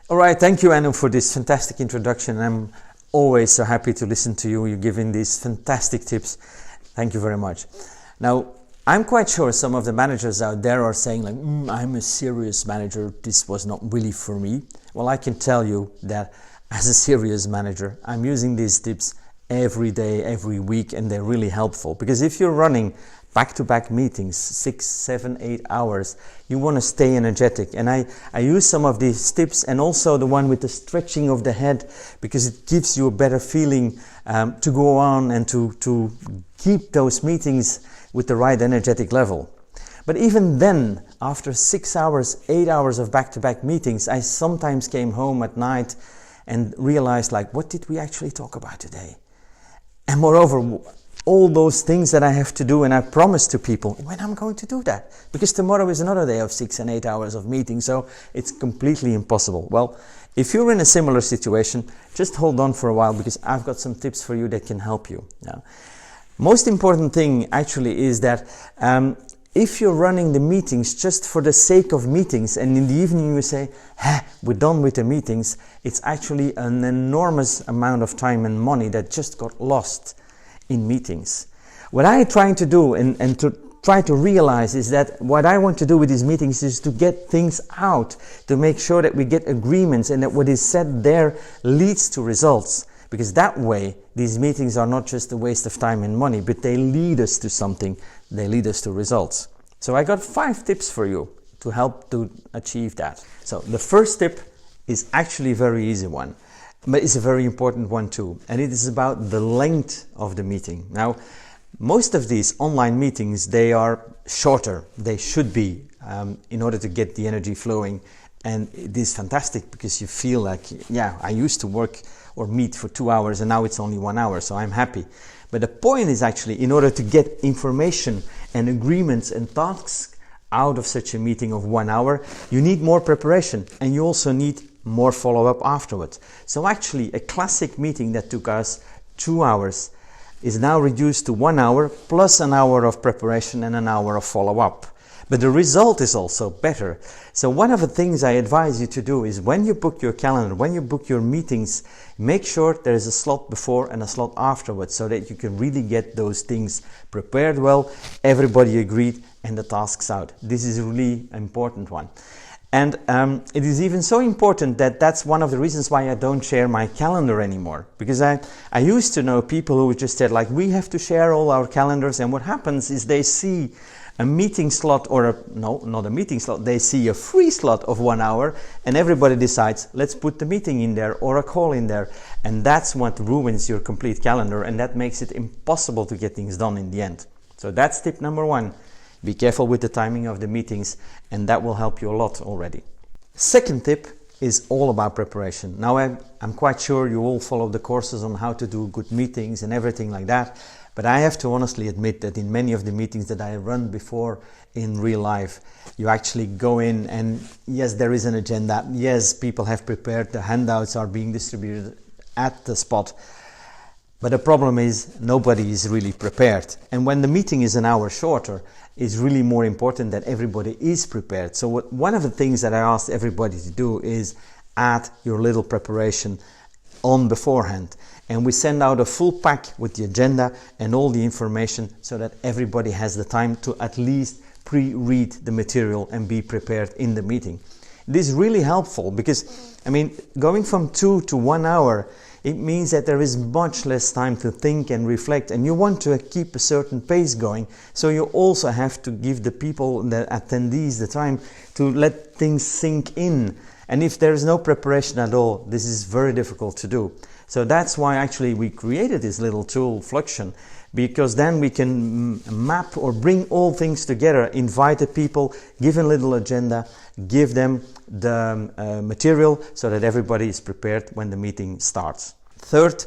All right, thank you, Anu, for this fantastic introduction. I'm always so happy to listen to you. You're giving these fantastic tips. Thank you very much. Now, I'm quite sure some of the managers out there are saying like, I'm a serious manager. This was not really for me. Well, I can tell you that as a serious manager, I'm using these tips every day, every week, and they're really helpful. Because if you're running back-to-back meetings, 6, 7, 8 hours, you want to stay energetic. And I use some of these tips, and also the one with the stretching of the head, because it gives you a better feeling to go on and to keep those meetings with the right energetic level. But even then, after 6 hours, 8 hours of back-to-back meetings, I sometimes came home at night and realized like, what did we actually talk about today? And moreover, all those things that I have to do, and I promise to people when I'm going to do that, because tomorrow is another day of 6 and 8 hours of meetings, so it's completely impossible. Well, if you're in a similar situation, just hold on for a while, because I've got some tips for you that can help you. Now, most important thing actually is that if you're running the meetings just for the sake of meetings, and in the evening you say, we're done with the meetings, it's actually an enormous amount of time and money that just got lost in meetings. What I'm trying to do and to try to realize is that what I want to do with these meetings is to get things out, to make sure that we get agreements and that what is said there leads to results. Because that way, these meetings are not just a waste of time and money, but they lead us to something. They lead us to results. So I got 5 tips for you to help to achieve that. So the first tip is actually a very easy one, but it's a very important one too. And it is about the length of the meeting. Now, most of these online meetings, they are shorter. They should be in order to get the energy flowing. And it is fantastic because you feel like, yeah, I used to work or meet for 2 hours and now it's only 1 hour, so I'm happy. But the point is actually, in order to get information and agreements and tasks out of such a meeting of 1 hour, you need more preparation and you also need more follow-up afterwards. So actually a classic meeting that took us 2 hours is now reduced to 1 hour plus an hour of preparation and an hour of follow-up. But the result is also better. So one of the things I advise you to do is when you book your calendar, when you book your meetings, make sure there is a slot before and a slot afterwards so that you can really get those things prepared well, everybody agreed, and the tasks out. This is a really important one. And it is even so important that that's one of the reasons why I don't share my calendar anymore. Because I used to know people who just said like, we have to share all our calendars, and what happens is they see a meeting slot, or not a meeting slot, they see a free slot of 1 hour and everybody decides, let's put the meeting in there or a call in there. And that's what ruins your complete calendar, and that makes it impossible to get things done in the end. So that's tip number 1. Be careful with the timing of the meetings, and that will help you a lot already. Second tip is all about preparation. Now I'm quite sure you all follow the courses on how to do good meetings and everything like that. But I have to honestly admit that in many of the meetings that I run before in real life, you actually go in and yes, there is an agenda. Yes, people have prepared, the handouts are being distributed at the spot. But the problem is nobody is really prepared. And when the meeting is an hour shorter, it's really more important that everybody is prepared. So one of the things that I asked everybody to do is add your little preparation on beforehand. And we send out a full pack with the agenda and all the information so that everybody has the time to at least pre-read the material and be prepared in the meeting. This is really helpful because, I mean, going from 2 to 1 hour, it means that there is much less time to think and reflect, and you want to keep a certain pace going. So you also have to give the people, the attendees, the time to let things sink in. And if there is no preparation at all, this is very difficult to do. So that's why actually we created this little tool, Fluxion, because then we can map or bring all things together, invite the people, give a little agenda, give them the material so that everybody is prepared when the meeting starts. Third,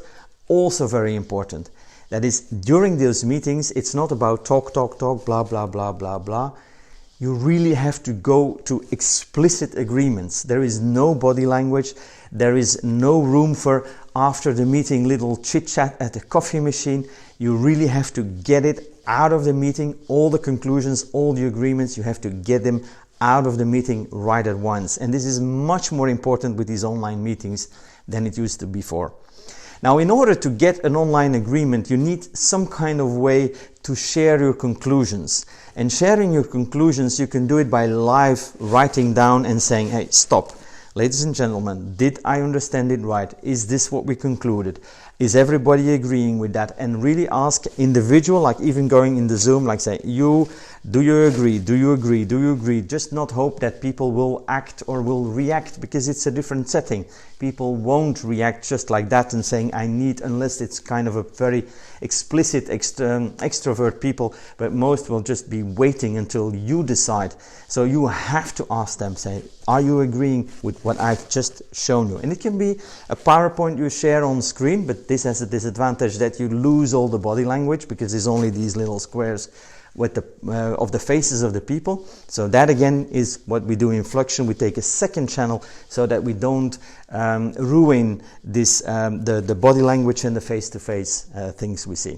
also very important, that is during those meetings, it's not about talk, blah, blah, blah, blah, blah. You really have to go to explicit agreements. There is no body language. There is no room for after the meeting little chit chat at the coffee machine. You really have to get it out of the meeting, all the conclusions, all the agreements, you have to get them out of the meeting right at once. And this is much more important with these online meetings than it used to be before. Now, in order to get an online agreement, you need some kind of way to share your conclusions. And sharing your conclusions, you can do it by live writing down and saying, hey, stop. Ladies and gentlemen, did I understand it right? Is this what we concluded? Is everybody agreeing with that? And really ask individual, like even going in the Zoom, like say, do you agree? Do you agree? Do you agree? Just not hope that people will act or will react, because it's a different setting. People won't react just like that and saying, I need, unless it's kind of a very explicit extrovert people, but most will just be waiting until you decide. So you have to ask them, say, are you agreeing with what I've just shown you? And it can be a PowerPoint you share on screen, but this has a disadvantage that you lose all the body language because there's only these little squares with of the faces of the people. So that again is what we do in Fluxion. We take a second channel so that we don't ruin this the body language and the face-to-face things we see.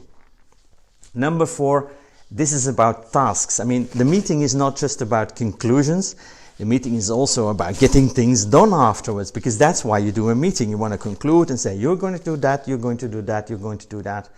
Number 4, this is about tasks. I mean, the meeting is not just about conclusions. The meeting is also about getting things done afterwards, because that's why you do a meeting. You want to conclude and say, you're going to do that, you're going to do that, you're going to do that.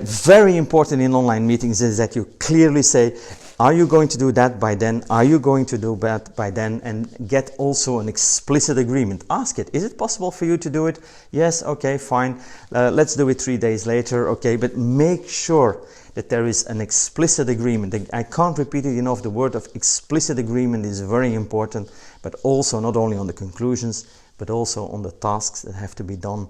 Very important in online meetings is that you clearly say, are you going to do that by then? Are you going to do that by then? And get also an explicit agreement. Ask it. Is it possible for you to do it? Yes. Okay, fine. Let's do it 3 days later. Okay, but make sure that there is an explicit agreement. I can't repeat it enough. The word of explicit agreement is very important, but also not only on the conclusions, but also on the tasks that have to be done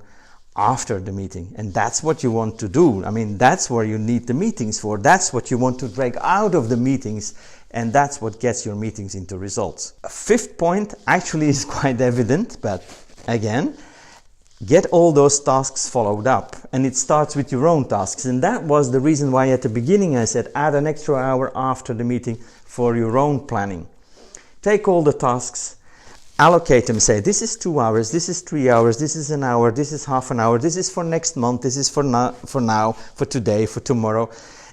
after the meeting. And that's what you want to do. I mean, that's where you need the meetings for. That's what you want to drag out of the meetings, and that's what gets your meetings into results. A 5th point actually is quite evident, but again, get all those tasks followed up. And it starts with your own tasks. And that was the reason why at the beginning I said add an extra hour after the meeting for your own planning. Take all the tasks, allocate them, say this is 2 hours, this is 3 hours, this is an hour, this is half an hour, this is for next month, this is for now, for today, for tomorrow.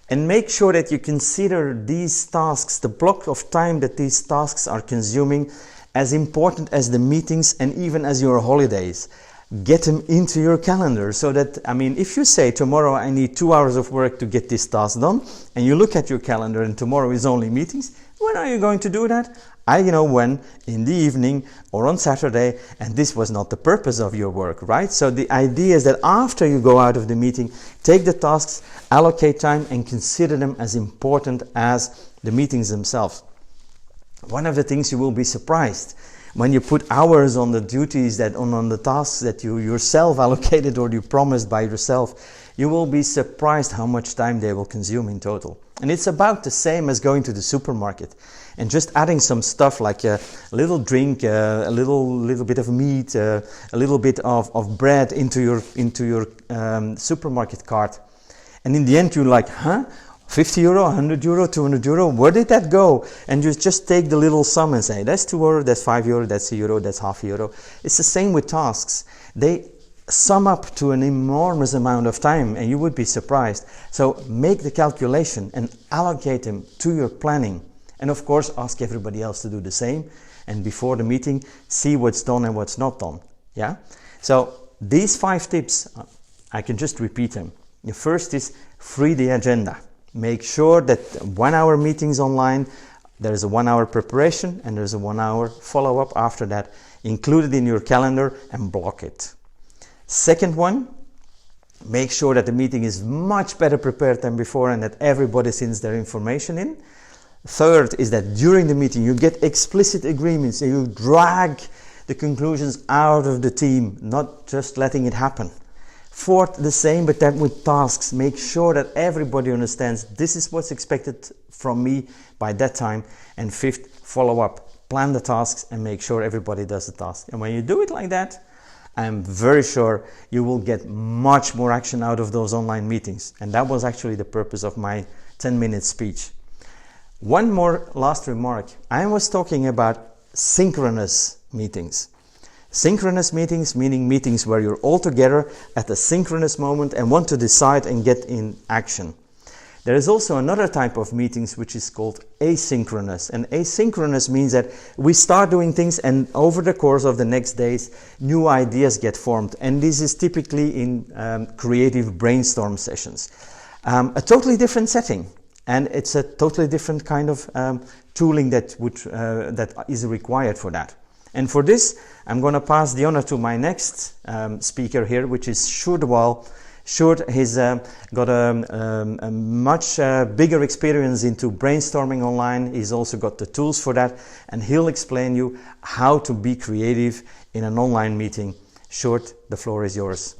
And make sure that you consider these tasks, the block of time that these tasks are consuming, as important as the meetings and even as your holidays. Get them into your calendar so that, I mean, if you say tomorrow I need 2 hours of work to get this task done, and you look at your calendar and tomorrow is only meetings, when are you going to do that? I know when, in the evening or on Saturday, and this was not the purpose of your work, right? So the idea is that after you go out of the meeting, take the tasks, allocate time, and consider them as important as the meetings themselves. One of the things you will be surprised when you put hours on the duties that on the tasks that you yourself allocated or you promised by yourself, you will be surprised how much time they will consume in total. And it's about the same as going to the supermarket and just adding some stuff like a little drink, a little bit of meat, a little bit of bread into your supermarket cart. And in the end you're like, huh? 50 euro, 100 euro, 200 euro, where did that go? And you just take the little sum and say, that's 2 euro, that's 5 euro, that's €1, that's half euro. It's the same with tasks. They sum up to an enormous amount of time, and you would be surprised. So make the calculation and allocate them to your planning. And of course, ask everybody else to do the same. And before the meeting, see what's done and what's not done. Yeah. So these 5 tips, I can just repeat them. The first is free the agenda. Make sure that 1 hour meetings online, there's a 1 hour preparation and there's a 1 hour follow-up after that. Include it in your calendar and block it. Second one, make sure that the meeting is much better prepared than before and that everybody sends their information in. Third is that during the meeting you get explicit agreements and you drag the conclusions out of the team, not just letting it happen. Fourth, the same, but then with tasks. Make sure that everybody understands this is what's expected from me by that time. And fifth, follow up. Plan the tasks and make sure everybody does the task. And when you do it like that, I'm very sure you will get much more action out of those online meetings. And that was actually the purpose of my 10-minute speech. One more last remark. I was talking about synchronous meetings. Synchronous meetings, meaning meetings where you're all together at a synchronous moment and want to decide and get in action. There is also another type of meetings which is called asynchronous. And asynchronous means that we start doing things and over the course of the next days, new ideas get formed. And this is typically in creative brainstorm sessions. A totally different setting. And it's a totally different kind of tooling that is required for that. And for this, I'm going to pass the honor to my next speaker here, which is Sjoerd de Waal. Sjoerd has got a much bigger experience into brainstorming online. He's also got the tools for that, and he'll explain you how to be creative in an online meeting. Sjoerd, the floor is yours.